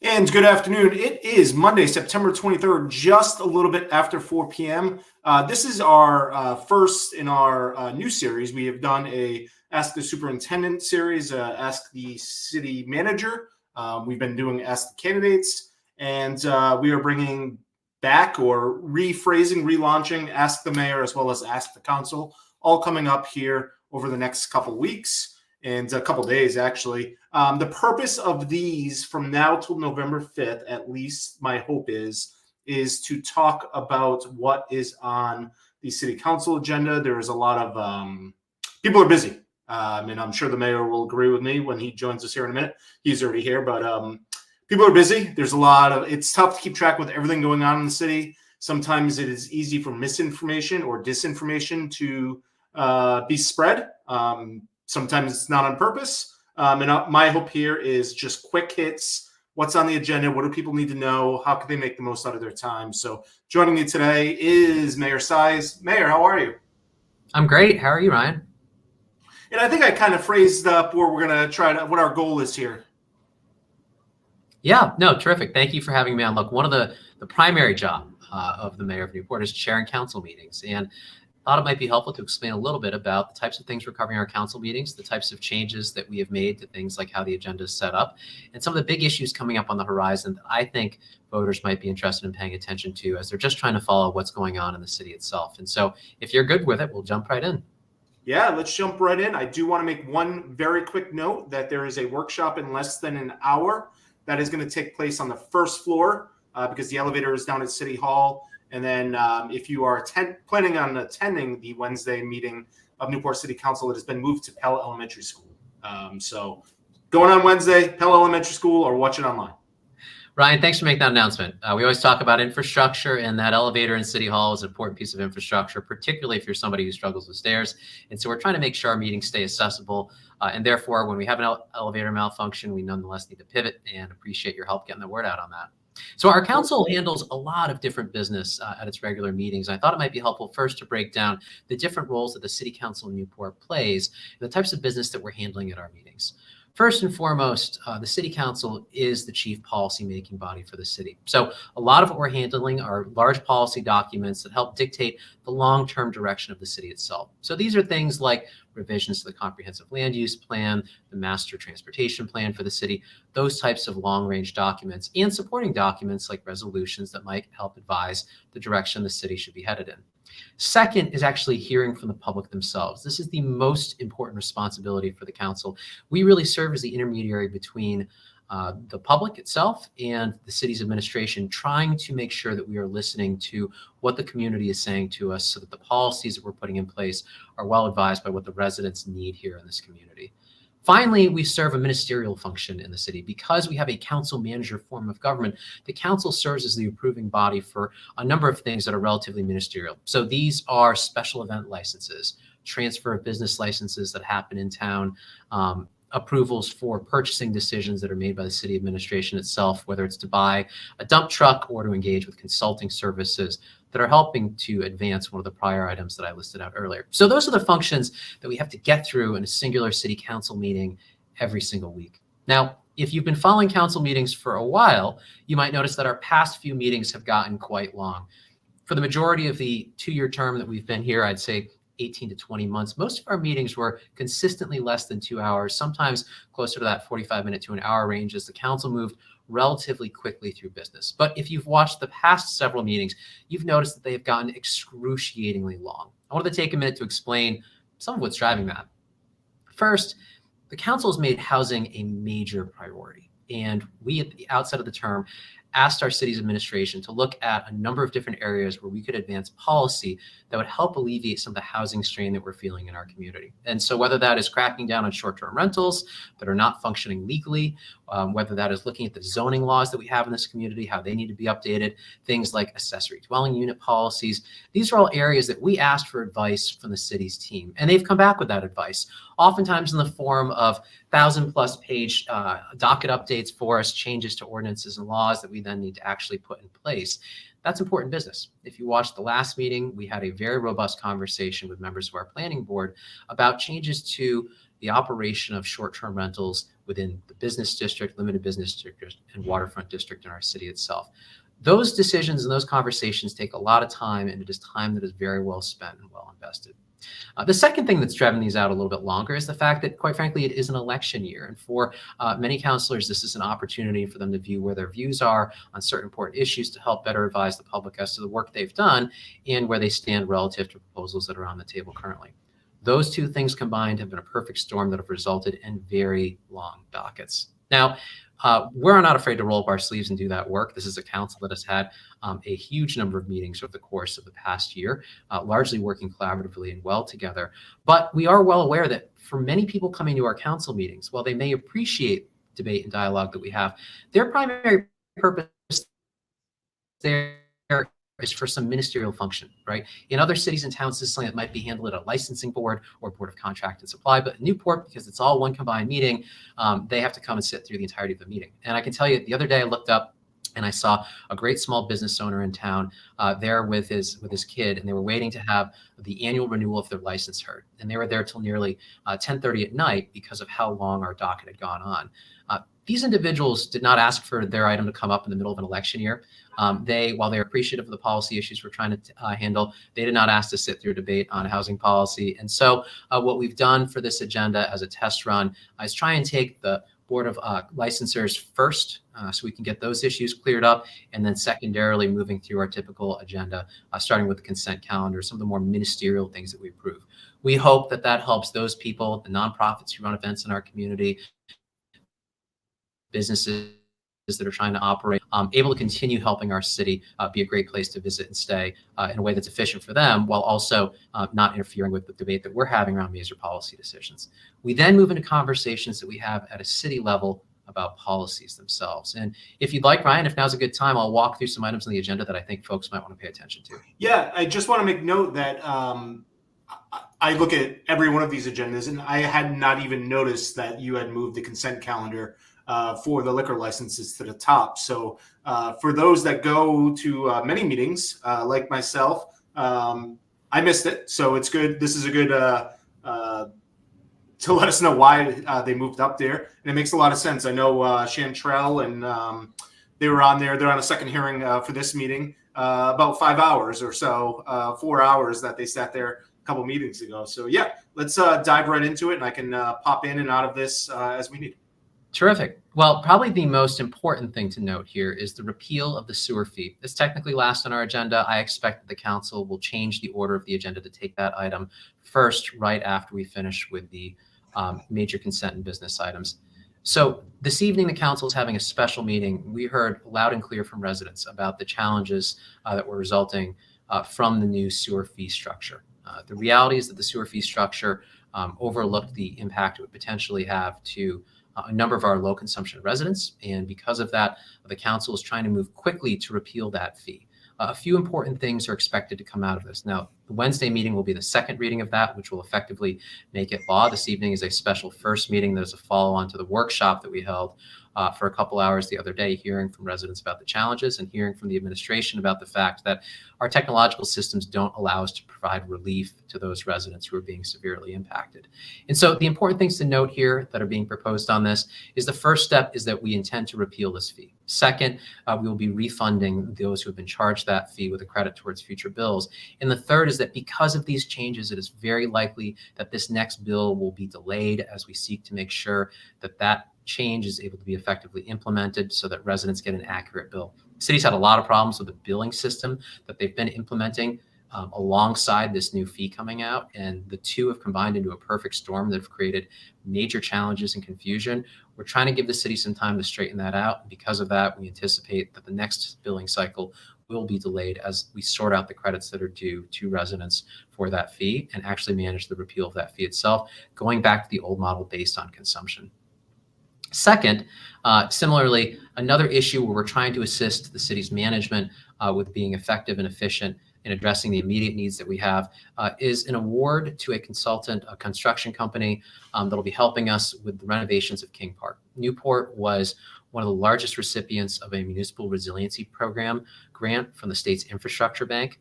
And good afternoon. It is Monday, September 23rd, just a little bit after 4 p.m. This is our first in our new series. We have done a Ask the Superintendent series, Ask the City Manager. We've been doing Ask the Candidates, and we are bringing back or rephrasing, relaunching Ask the Mayor as well as Ask the Council, all coming up here over the next couple weeks. And a couple days, actually. The purpose of these from now till November 5th, at least my hope is to talk about what is on the city council agenda. There is a lot of people are busy. And I'm sure the mayor will agree with me when he joins us here in a minute. He's already here, but people are busy. There's a lot of, it's tough to keep track with everything going on in the city. Sometimes it is easy for misinformation or disinformation to be spread. Sometimes it's not on purpose. And my hope here is just quick hits. What's on the agenda? What do people need to know? How can they make the most out of their time? So joining me today is Mayor Xaykham. Mayor, how are you? I'm great. How are you, Ryan? And I think I kind of phrased up where we're going to try to, what our goal is here. Yeah, no, terrific. Thank you for having me on. Look, one of the primary job of the mayor of Newport is chairing council meetings. And thought it might be helpful to explain a little bit about the types of things we're covering in our council meetings, the types of changes that we have made to things like how the agenda is set up, and some of the big issues coming up on the horizon that I think voters might be interested in paying attention to as they're just trying to follow what's going on in the city itself. And so if you're good with it, we'll jump right in. Yeah, let's jump right in. I do want to make one very quick note that there is a workshop in less than an hour that is going to take place on the first floor because the elevator is down at City Hall. And then if you are planning on attending the Wednesday meeting of Newport City Council, it has been moved to Pell Elementary School. So going on Wednesday, Pell Elementary School, or watch it online. Ryan, thanks for making that announcement. We always talk about infrastructure, and that elevator in City Hall is an important piece of infrastructure, particularly if you're somebody who struggles with stairs. And so we're trying to make sure our meetings stay accessible. And therefore, when we have an elevator malfunction, we nonetheless need to pivot and appreciate your help getting the word out on that. So our council handles a lot of different business at its regular meetings. I thought it might be helpful first to break down the different roles that the City Council in Newport plays and the types of business that we're handling at our meetings. First and foremost, the City Council is the chief policy-making body for the city. So a lot of what we're handling are large policy documents that help dictate the long-term direction of the city itself. So these are things like revisions to the comprehensive land use plan, the master transportation plan for the city, those types of long-range documents, and supporting documents like resolutions that might help advise the direction the city should be headed in. Second is actually hearing from the public themselves. This is the most important responsibility for the council. We really serve as the intermediary between the public itself and the city's administration, trying to make sure that we are listening to what the community is saying to us so that the policies that we're putting in place are well advised by what the residents need here in this community. Finally, we serve a ministerial function in the city. Because we have a council manager form of government, the council serves as the approving body for a number of things that are relatively ministerial. So these are special event licenses, transfer of business licenses that happen in town, approvals for purchasing decisions that are made by the city administration itself, whether it's to buy a dump truck or to engage with consulting services that are helping to advance one of the prior items that I listed out earlier. So those are the functions that we have to get through in a singular city council meeting every single week. Now, if you've been following council meetings for a while, you might notice that our past few meetings have gotten quite long. For the majority of the 2-year term that we've been here, I'd say 18 to 20 months, most of our meetings were consistently less than 2 hours, sometimes closer to that 45-minute to an hour range as the council moved relatively quickly through business. But if you've watched the past several meetings, you've noticed that they have gotten excruciatingly long. I wanted to take a minute to explain some of what's driving that. First, the council has made housing a major priority. And we, at the outset of the term, asked our city's administration to look at a number of different areas where we could advance policy that would help alleviate some of the housing strain that we're feeling in our community. And so whether that is cracking down on short-term rentals that are not functioning legally, whether that is looking at the zoning laws that we have in this community, how they need to be updated, things like accessory dwelling unit policies, these are all areas that we asked for advice from the city's team. And they've come back with that advice, oftentimes in the form of 1,000+ page docket updates for us, changes to ordinances and laws that we then need to actually put in place. That's important business. If you watched the last meeting, we had a very robust conversation with members of our planning board about changes to the operation of short-term rentals within the business district, limited business district, and waterfront district in our city itself. Those decisions and those conversations take a lot of time, and it is time that is very well spent and well invested. The second thing that's driving these out a little bit longer is the fact that, quite frankly, it is an election year. And for many councilors, this is an opportunity for them to view where their views are on certain important issues to help better advise the public as to the work they've done and where they stand relative to proposals that are on the table currently. Those two things combined have been a perfect storm that have resulted in very long dockets. Now, we're not afraid to roll up our sleeves and do that work. This is a council that has had a huge number of meetings over the course of the past year, largely working collaboratively and well together. But we are well aware that for many people coming to our council meetings, while they may appreciate debate and dialogue that we have, their primary purpose there is for some ministerial function, right? In other cities and towns, this is something that might be handled at a licensing board or board of contract and supply, but in Newport, because it's all one combined meeting, they have to come and sit through the entirety of the meeting. And I can tell you, the other day I looked up and I saw a great small business owner in town there with his kid, and they were waiting to have the annual renewal of their license heard. And they were there till nearly 10:30 at night because of how long our docket had gone on. These individuals did not ask for their item to come up in the middle of an election year. While they're appreciative of the policy issues we're trying to handle, they did not ask to sit through a debate on housing policy. And so what we've done for this agenda as a test run is try and take the Board of Licensors first, so we can get those issues cleared up, and then secondarily moving through our typical agenda, starting with the consent calendar, some of the more ministerial things that we approve. We hope that that helps those people, the nonprofits who run events in our community, businesses that are trying to operate, able to continue helping our city be a great place to visit and stay in a way that's efficient for them, while also not interfering with the debate that we're having around major policy decisions. We then move into conversations that we have at a city level about policies themselves. And if you'd like, Ryan, if now's a good time, I'll walk through some items on the agenda that I think folks might want to pay attention to. Yeah, I just want to make note that I look at every one of these agendas, and I had not even noticed that you had moved the consent calendar for the liquor licenses to the top. So for those that go to many meetings, like myself, I missed it. So it's good. This is a good to let us know why they moved up there. And it makes a lot of sense. I know Chantrell and they were on there. They're on a second hearing for this meeting, about 5 hours or so, 4 hours that they sat there a couple meetings ago. So yeah, let's dive right into it, and I can pop in and out of this as we need. Terrific. Well, probably the most important thing to note here is the repeal of the sewer fee. It's technically last on our agenda. I expect that the council will change the order of the agenda to take that item first, right after we finish with the major consent and business items. So this evening, the council is having a special meeting. We heard loud and clear from residents about the challenges that were resulting from the new sewer fee structure. The reality is that the sewer fee structure overlooked the impact it would potentially have to a number of our low consumption residents. And because of that, the council is trying to move quickly to repeal that fee. A few important things are expected to come out of this. Now, the Wednesday meeting will be the second reading of that, which will effectively make it law. This evening is a special first meeting that is a follow-on to the workshop that we held for a couple hours the other day, hearing from residents about the challenges and hearing from the administration about the fact that our technological systems don't allow us to provide relief to those residents who are being severely impacted. And so the important things to note here that are being proposed on this is the first step is that we intend to repeal this fee. Second, we will be refunding those who have been charged that fee with a credit towards future bills. And the third is that because of these changes, it is very likely that this next bill will be delayed as we seek to make sure that that change is able to be effectively implemented so that residents get an accurate bill. The city's had a lot of problems with the billing system that they've been implementing alongside this new fee coming out, and the two have combined into a perfect storm that have created major challenges and confusion. We're trying to give the city some time to straighten that out. And because of that, we anticipate that the next billing cycle will be delayed as we sort out the credits that are due to residents for that fee and actually manage the repeal of that fee itself, going back to the old model based on consumption. Second, similarly, another issue where we're trying to assist the city's management with being effective and efficient in addressing the immediate needs that we have is an award to a consultant, a construction company that'll be helping us with the renovations of King Park. Newport was one of the largest recipients of a municipal resiliency program grant from the state's infrastructure bank.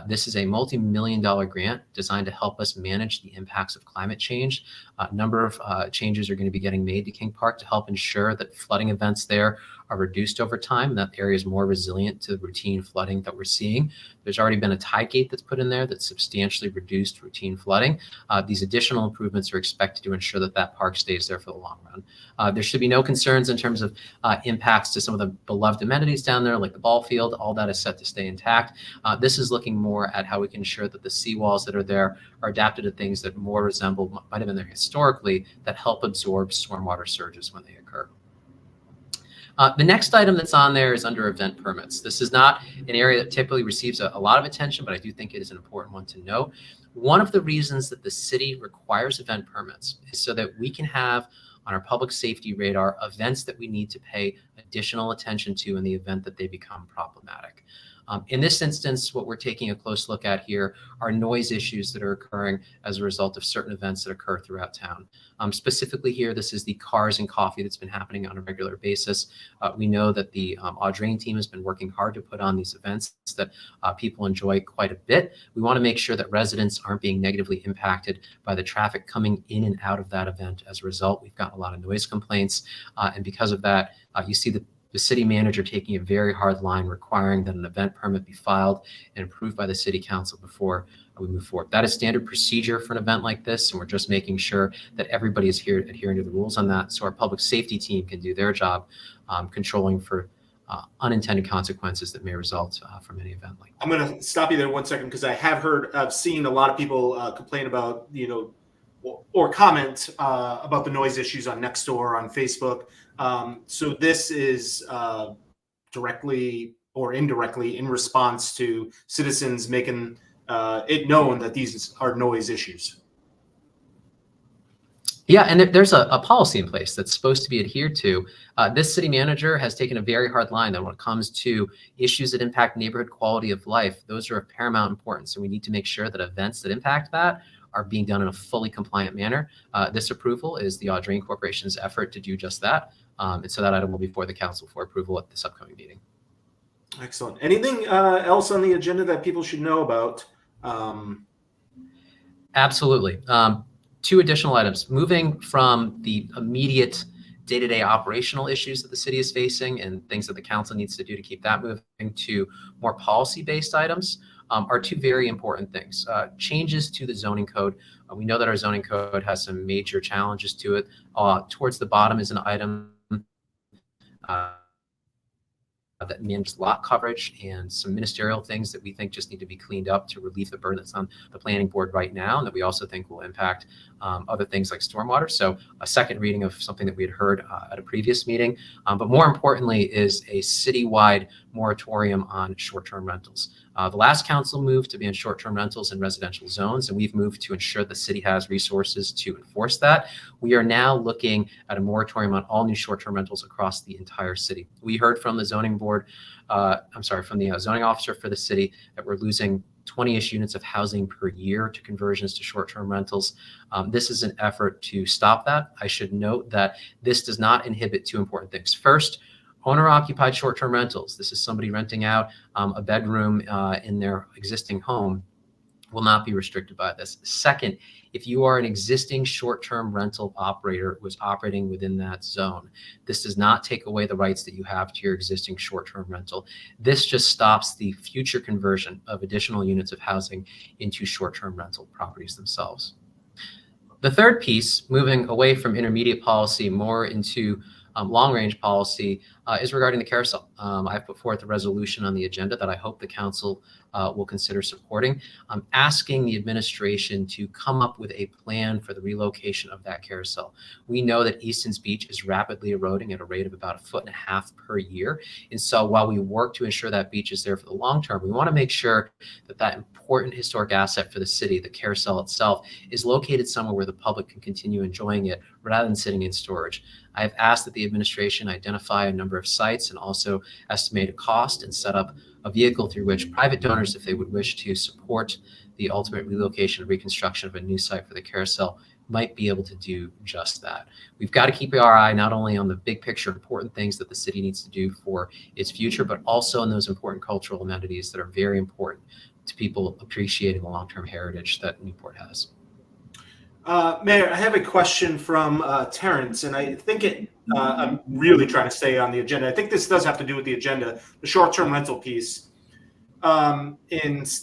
This is a multi-million-dollar grant designed to help us manage the impacts of climate change. A number of changes are going to be getting made to King Park to help ensure that flooding events there are reduced over time, and that the area is more resilient to the routine flooding that we're seeing. There's already been a tide gate that's put in there that's substantially reduced routine flooding. These additional improvements are expected to ensure that that park stays there for the long run. There should be no concerns in terms of impacts to some of the beloved amenities down there, like the ball field. All that is set to stay intact. This is looking more at how we can ensure that the seawalls that are there are adapted to things that more resemble what might have been there historically, that help absorb stormwater surges when they occur. The next item that's on there is under event permits. This is not an area that typically receives a lot of attention, but I do think it is an important one to note. One of the reasons that the city requires event permits is so that we can have on our public safety radar events that we need to pay additional attention to in the event that they become problematic. In this instance, what we're taking a close look at here are noise issues that are occurring as a result of certain events that occur throughout town. Specifically here, this is the cars and coffee that's been happening on a regular basis. We know that the Audrain team has been working hard to put on these events that people enjoy quite a bit. We want to make sure that residents aren't being negatively impacted by the traffic coming in and out of that event. As a result, we've gotten a lot of noise complaints, and because of that, you see the city manager taking a very hard line, requiring that an event permit be filed and approved by the city council before we move forward. That is standard procedure for an event like this, and we're just making sure that everybody is here adhering to the rules on that, so our public safety team can do their job controlling for unintended consequences that may result from any event like that. I'm going to stop you there 1 second, because I've seen a lot of people complain about, or comment about the noise issues on Nextdoor, on Facebook. So this is directly or indirectly in response to citizens making it known that these are noise issues. Yeah, and there's a policy in place that's supposed to be adhered to. This city manager has taken a very hard line that when it comes to issues that impact neighborhood quality of life, those are of paramount importance. And we need to make sure that events that impact that are being done in a fully compliant manner. This approval is the Audrain Corporation's effort to do just that. And so that item will be before the council for approval at this upcoming meeting. Excellent. Anything else on the agenda that people should know about? Absolutely. Two additional items. Moving from the immediate day-to-day operational issues that the city is facing and things that the council needs to do to keep that moving to more policy-based items are two very important things. Changes to the zoning code. We know that our zoning code has some major challenges to it. Towards the bottom is an item that manages lot coverage and some ministerial things that we think just need to be cleaned up to relieve the burden that's on the planning board right now, and that we also think will impact other things like stormwater. So a second reading of something that we had heard at a previous meeting, but more importantly is a citywide moratorium on short-term rentals. The last council moved to ban short-term rentals in residential zones, and we've moved to ensure the city has resources to enforce that. We are now looking at a moratorium on all new short-term rentals across the entire city. We heard from the zoning board, from the zoning officer for the city that we're losing 20-ish units of housing per year to conversions to short-term rentals. This is an effort to stop that. I should note that this does not inhibit two important things. First, owner-occupied short-term rentals. This is somebody renting out a bedroom in their existing home will not be restricted by this. Second, if you are an existing short-term rental operator who is operating within that zone, this does not take away the rights that you have to your existing short-term rental. This just stops the future conversion of additional units of housing into short-term rental properties themselves. The third piece, moving away from intermediate policy more into long-range policy, is regarding the carousel. I've put forth a resolution on the agenda that I hope the council will consider supporting. I'm asking the administration to come up with a plan for the relocation of that carousel. We know that Easton's Beach is rapidly eroding at a rate of about 1.5 feet per year. And so while we work to ensure that beach is there for the long term, we want to make sure that that important historic asset for the city, the carousel itself, is located somewhere where the public can continue enjoying it rather than sitting in storage. I've asked that the administration identify a number of sites and also estimate a cost and set up a vehicle through which private donors, if they would wish to support the ultimate relocation and reconstruction of a new site for the carousel, might be able to do just that. We've got to keep our eye not only on the big picture important things that the city needs to do for its future, but also on those important cultural amenities that are very important to people appreciating the long-term heritage that Newport has. Mayor, I have a question from Terrence, and I think I'm really trying to stay on the agenda. I think this does have to do with the agenda, the short-term rental piece. And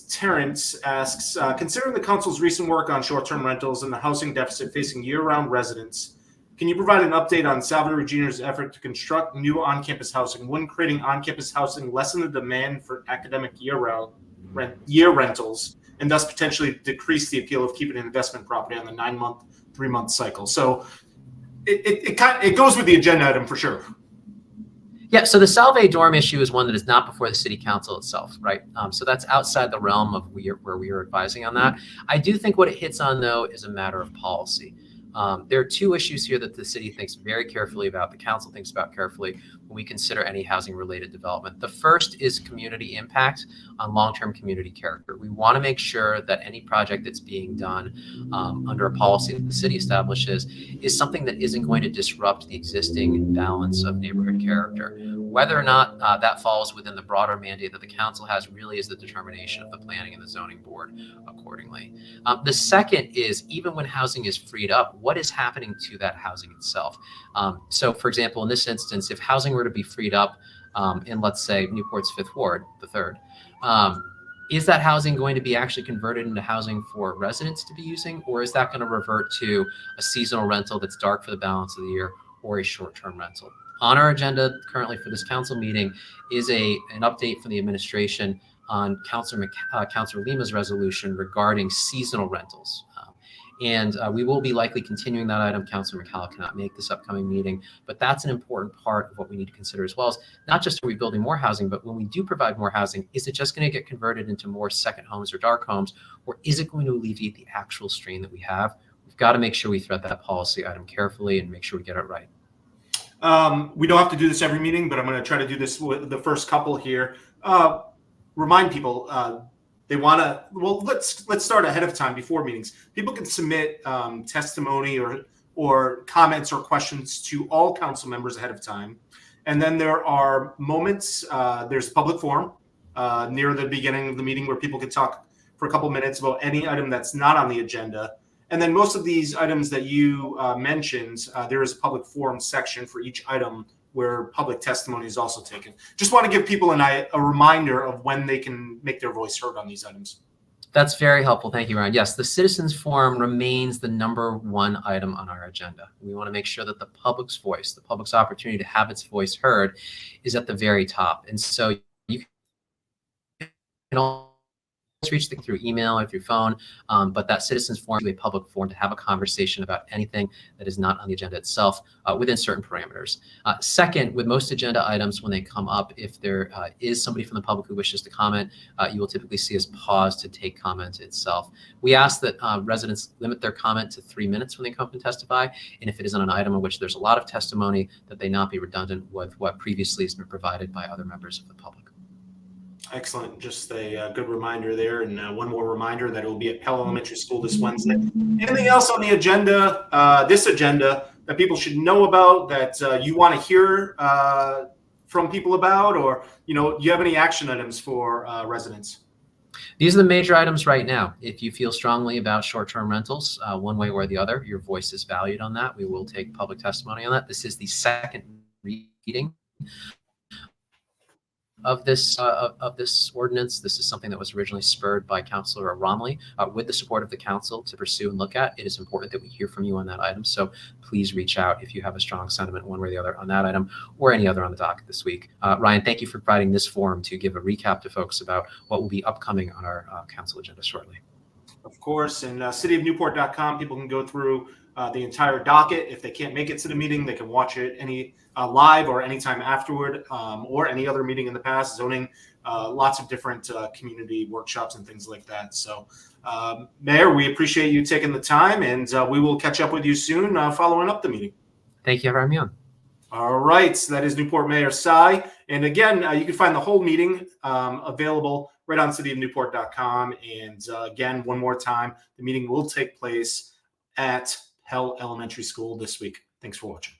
Terrence asks, considering the council's recent work on short-term rentals and the housing deficit facing year-round residents, can you provide an update on Salvador Jr.'s effort to construct new on-campus housing? Wouldn't creating on-campus housing lessen the demand for academic year rentals, and thus potentially decrease the appeal of keeping an investment property on the 9-month, 3-month cycle? So it goes with the agenda item for sure. Yeah, so the Salve dorm issue is one that is not before the city council itself, right? So that's outside the realm of where we are advising on that. I do think what it hits on, though, is a matter of policy. There are two issues here that the city thinks very carefully about, the council thinks about carefully when we consider any housing-related development. The first is community impact on long-term community character. We want to make sure that any project that's being done under a policy that the city establishes is something that isn't going to disrupt the existing balance of neighborhood character. Whether or not that falls within the broader mandate that the council has really is the determination of the planning and the zoning board accordingly. The second is, even when housing is freed up, what is happening to that housing itself? So for example, in this instance, if housing were to be freed up in, let's say, Newport's 5th Ward, the 3rd, is that housing going to be actually converted into housing for residents to be using, or is that going to revert to a seasonal rental that's dark for the balance of the year, or a short-term rental? On our agenda currently for this council meeting is an update from the administration on Councilor Lima's resolution regarding seasonal rentals. And we will be likely continuing that item. Councilor McCall cannot make this upcoming meeting, but that's an important part of what we need to consider, as well as not just are we building more housing, but when we do provide more housing, is it just going to get converted into more second homes or dark homes, or is it going to alleviate the actual strain that we have? We've got to make sure we thread that policy item carefully and make sure we get it right. We don't have to do this every meeting, but I'm going to try to do this with the first couple here. Remind people, they want to, well, let's start ahead of time before meetings. People can submit testimony or comments or questions to all council members ahead of time. And then there are moments, there's public forum near the beginning of the meeting where people can talk for a couple minutes about any item that's not on the agenda. And then most of these items that you mentioned, there is a public forum section for each item where public testimony is also taken. Just want to give people a reminder of when they can make their voice heard on these items. That's very helpful. Thank you, Ryan. Yes, the citizens forum remains the #1 item on our agenda. We want to make sure that the public's voice, the public's opportunity to have its voice heard, is at the very top. And so you can always reach them through email or through phone, but that citizens forum is a public forum to have a conversation about anything that is not on the agenda itself within certain parameters. Second, with most agenda items, when they come up, if there is somebody from the public who wishes to comment, you will typically see us pause to take comment itself. We ask that residents limit their comment to 3 minutes when they come up and testify, and if it is on an item on which there's a lot of testimony, that they not be redundant with what previously has been provided by other members of the public. Excellent. Just a good reminder there. And one more reminder that it will be at Pell Elementary School this Wednesday. Anything else on the agenda, this agenda, that people should know about, that you want to hear from people about, or, do you have any action items for residents? These are the major items right now. If you feel strongly about short-term rentals, one way or the other, your voice is valued on that. We will take public testimony on that. This is the second reading of this ordinance. This is something that was originally spurred by Councilor Romley with the support of the council to pursue and look at. It is important that we hear from you on that item. So please reach out if you have a strong sentiment one way or the other on that item or any other on the docket this week. Ryan, thank you for providing this forum to give a recap to folks about what will be upcoming on our council agenda shortly. Of course, and cityofnewport.com, people can go through the entire docket. If they can't make it to the meeting, they can watch it any live or anytime afterward, or any other meeting in the past, zoning, lots of different community workshops and things like that. So, Mayor, we appreciate you taking the time, and we will catch up with you soon following up the meeting. Thank you for having me on. All right, so that is Newport Mayor Cy. And again, you can find the whole meeting available right on cityofnewport.com. And again, one more time, the meeting will take place at Hell Elementary School this week. Thanks for watching.